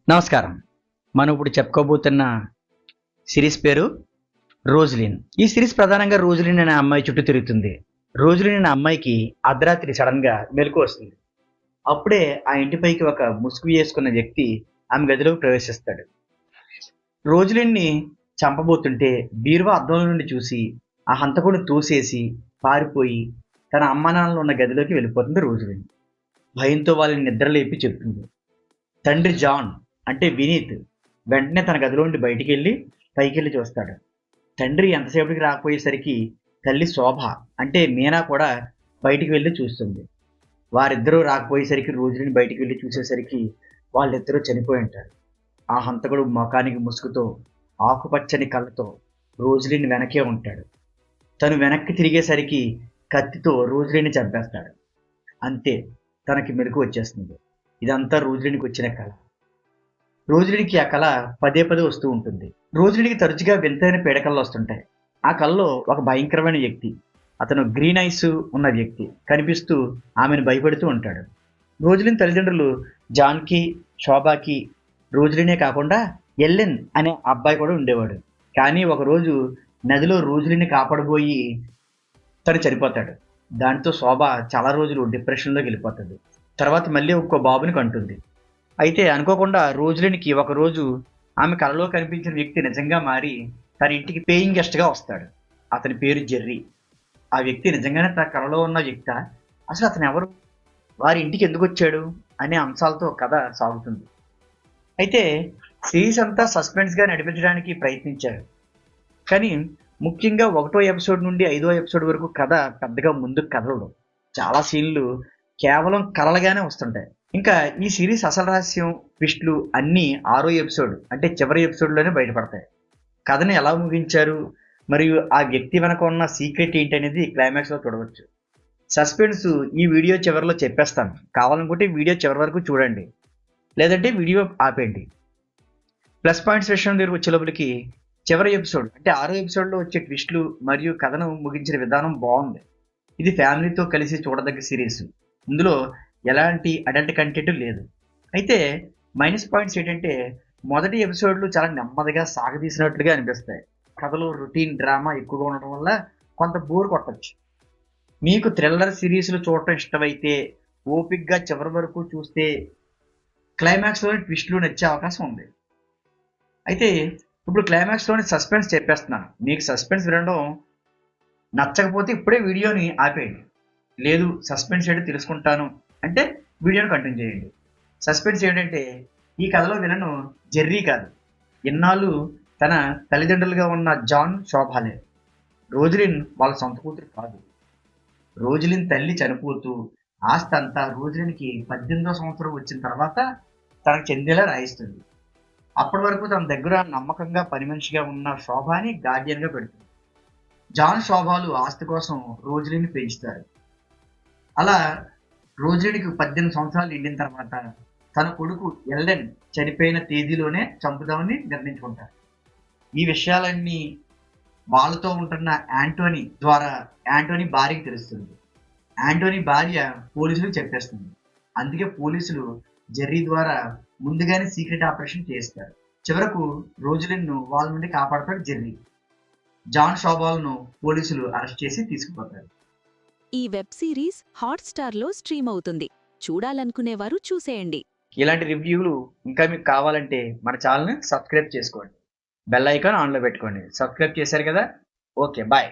నమస్కారం. మనం ఇప్పుడు చెప్పుకోబోతున్న సిరీస్ పేరు 'రోజ్లిన్'. ఈ సిరీస్ ప్రధానంగా రోజ్లిన్ అనే అమ్మాయి చుట్టూ తిరుగుతుంది. రోజ్లిన్ అనే అమ్మాయికి అర్ధరాత్రి సడన్‌గా మెలకువ వస్తుంది. అప్పుడే ఆ ఇంటిపైకి ఒక ముసుగు వేసుకున్న వ్యక్తి ఆమె గదిలోకి ప్రవేశిస్తాడు. రోజ్లిన్‌ని చంపబోతుంటే బీరువా అద్దంలో నుండి చూసి ఆ హంతకుడిని తోసేసి పారిపోయి తన అమ్మానాన్నలు ఉన్న గదిలోకి వెళ్ళిపోతుంది రోజ్లిన్. భయంతో వాళ్ళని నిద్రలేపి చెప్తుంది. తండ్రి జాన్ అంటే వినీత్ వెంటనే తన గదిలో నుండి బయటికెళ్ళి పైకెళ్ళి చూస్తాడు. తండ్రి ఎంతసేపటికి రాకపోయేసరికి తల్లి శోభ అంటే మీనా కూడా బయటికి వెళ్ళి చూస్తుంది. వారిద్దరూ రాకపోయేసరికి రోజుని బయటికి వెళ్ళి చూసేసరికి వాళ్ళిద్దరూ చనిపోయి ఉంటారు. ఆ హంతకుడు ముఖానికి ముసుగుతో ఆకుపచ్చని కళ్ళతో రోజులిని వెనకే ఉంటాడు. తను వెనక్కి తిరిగేసరికి కత్తితో రోజులిని చంపేస్తాడు. అంతే, తనకి మెలకు వచ్చేస్తుంది. ఇదంతా రోజులినికి వచ్చిన కళ. రోజులినికి ఆ కళ పదే పదే వస్తూ ఉంటుంది. రోజులినికి తరచుగా వింతైన పీడకలలు వస్తుంటాయి. ఆ కళలో ఒక భయంకరమైన వ్యక్తి, అతను గ్రీన్ ఐస్ ఉన్న వ్యక్తి కనిపిస్తూ ఆమెను భయపెడుతూ ఉంటాడు. రోజులిన్ తల్లిదండ్రులు జాన్కి, శోభాకి రోజులినే కాకుండా ఎల్లెన్ అనే అబ్బాయి కూడా ఉండేవాడు. కానీ ఒకరోజు నదిలో రోజులిని కాపాడబోయి తను చనిపోతాడు. దాంతో శోభ చాలా రోజులు డిప్రెషన్లోకి వెళ్ళిపోతుంది. తర్వాత మళ్ళీ ఇంకో బాబుని కంటుంది. అయితే అనుకోకుండా రోజులినికి ఒకరోజు ఆమె కలలో కనిపించిన వ్యక్తి నిజంగా మారి తన ఇంటికి పేయింగ్ గెస్ట్గా వస్తాడు. అతని పేరు జెర్రీ. ఆ వ్యక్తి నిజంగానే తన కలలో ఉన్న వ్యక్తి. అసలు అతను ఎవరు, వారి ఇంటికి ఎందుకు వచ్చాడు అనే అంశాలతో కథ సాగుతుంది. అయితే సిరీస్ అంతా సస్పెన్స్గా నడిపించడానికి ప్రయత్నించారు. కానీ ముఖ్యంగా 1వ ఎపిసోడ్ నుండి 5వ ఎపిసోడ్ వరకు కథ పెద్దగా ముందుకు కదలదు. చాలా సీన్లు కేవలం కలలుగానే వస్తుంటాయి. ఇంకా ఈ సిరీస్ అసలు రహస్యం, ట్విస్టులు అన్నీ 6వ ఎపిసోడ్ అంటే చివరి ఎపిసోడ్లోనే బయటపడతాయి. కథను ఎలా ముగించారు మరియు ఆ వ్యక్తి వెనక ఉన్న సీక్రెట్ ఏంటి అనేది క్లైమాక్స్లో చూడవచ్చు. సస్పెన్స్ ఈ వీడియో చివరిలో చెప్పేస్తాను. కావాలనుకుంటే వీడియో చివరి వరకు చూడండి, లేదంటే వీడియో ఆపేయండి. ప్లస్ పాయింట్స్ విషయం దగ్గర వచ్చేలోపలికి చివరి ఎపిసోడ్ అంటే 6వ ఎపిసోడ్లో వచ్చే ట్విస్టులు మరియు కథను ముగించిన విధానం బాగుంది. ఇది ఫ్యామిలీతో కలిసి చూడదగ్గ సిరీస్. ఇందులో ఎలాంటి అడల్ట్ కంటెంట్ లేదు. అయితే మైనస్ పాయింట్స్ ఏంటంటే మొదటి ఎపిసోడ్లు చాలా నెమ్మదిగా సాగదీసినట్లుగా అనిపిస్తాయి. కథలో రొటీన్ డ్రామా ఎక్కువగా ఉండడం వల్ల కొంత బోర్ కొట్టచ్చు. మీకు థ్రిల్లర్ సిరీస్లు చూడటం ఇష్టమైతే ఓపిక్గా చివరి వరకు చూస్తే క్లైమాక్స్లోని ట్విస్టులు నచ్చే అవకాశం ఉంది. అయితే ఇప్పుడు క్లైమాక్స్లోని సస్పెన్స్ చెప్పేస్తున్నాను. మీకు సస్పెన్స్ వినడం నచ్చకపోతే ఇప్పుడే వీడియోని ఆపేయండి. లేదు సస్పెన్స్ ఏంటో తెలుసుకుంటాను అంటే వీడియోని కంటిన్యూ చేయండి. సస్పెన్స్ ఏంటంటే ఈ కథలో విలను జెర్రీ కాదు, ఇన్నాళ్ళు తన తల్లిదండ్రులుగా ఉన్న జాన్, శోభాలే. రోజులిన్ వాళ్ళ సొంత కూతురు కాదు. రోజులిన్ తల్లి చనిపోతూ ఆస్తి అంతా రోజులిన్కి 18వ సంవత్సరం వచ్చిన తర్వాత తనకు చెందేలా రాయిస్తుంది. అప్పటి వరకు తన దగ్గర నమ్మకంగా పని మనిషిగా ఉన్న శోభాని గార్డియన్గా పెడుతుంది. జాన్, శోభాలు ఆస్తి కోసం రోజులిని పెంచుతారు. అలా రోజులినికి 18 సంవత్సరాలు నిండిన తర్వాత తన కొడుకు ఎల్లెన్ చనిపోయిన తేదీలోనే చంపుదామని నిర్ణయించుకుంటారు. ఈ విషయాలన్నీ వాళ్ళతో ఉంటున్న యాంటోనీ ద్వారా యాంటోనీ భార్యకి తెలుస్తుంది. యాంటోనీ భార్య పోలీసులకు చెప్పేస్తుంది. అందుకే పోలీసులు జెర్రీ ద్వారా ముందుగానే సీక్రెట్ ఆపరేషన్ చేస్తారు. చివరకు రోజులిన్ను వాళ్ళ నుండి కాపాడతాడు జెర్రీ. జాన్, శోభాలను పోలీసులు అరెస్ట్ చేసి తీసుకుపోతారు. ఈ వెబ్ సిరీస్ హాట్‌స్టార్‌లో స్ట్రీమ్ అవుతుంది. చూడాలనుకునేవారు చూసేయండి. ఇలాంటి రివ్యూలు ఇంకా మీకు కావాలంటే మన ఛానల్ని సబ్స్క్రైబ్ చేసుకోండి. బెల్ ఐకాన్ ఆన్లో పెట్టుకోండి. సబ్స్క్రైబ్ చేశారు కదా, ఓకే బాయ్.